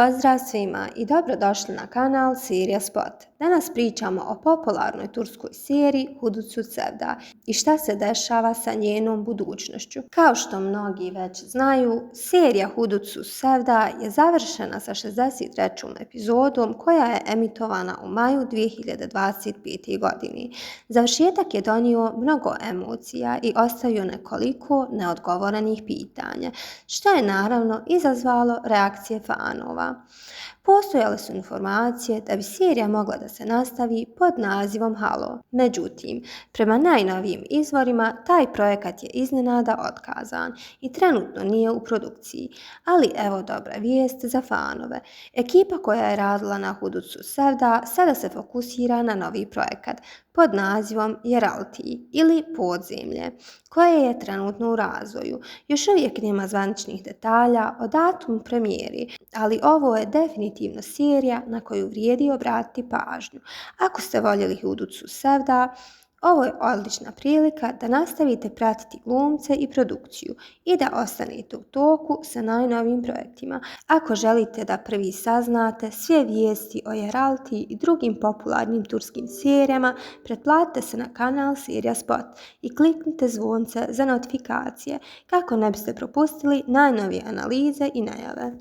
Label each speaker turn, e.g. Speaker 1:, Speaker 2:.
Speaker 1: Pozdrav svima i dobrodošli na kanal Serija Spot. Danas pričamo o popularnoj turskoj seriji Hudut Sevda i šta se dešava sa njenom budućnošću. Kao što mnogi već znaju, serija Hudut Sevda je završena sa 63. epizodom koja je emitovana u maju 2025. godine. Završetak je donio mnogo emocija i ostavio nekoliko neodgovorenih pitanja, što je naravno izazvalo reakcije fanova. Postojale su informacije da bi serija mogla da se nastavi pod nazivom Halo. Međutim, prema najnovijim izvorima, taj projekat je iznenada otkazan i trenutno nije u produkciji. Ali evo dobra vijest za fanove. Ekipa koja je radila na Hudut Sevda sada se fokusira na novi projekat pod nazivom Yeralti ili Podzemlje, koje je trenutno u razvoju. Još uvijek nema zvaničnih detalja o datumu premijeri, ali ovo je definitivno serija na koju vrijedi obratiti pažnju. Ako ste voljeli Hudut Sevda, ovo je odlična prilika da nastavite pratiti glumce i produkciju i da ostanete u toku sa najnovijim projektima. Ako želite da prvi saznate sve vijesti o Yeralti i drugim popularnim turskim serijama, pretplatite se na kanal Serija Spot i kliknite zvonce za notifikacije kako ne biste propustili najnovije analize i najave.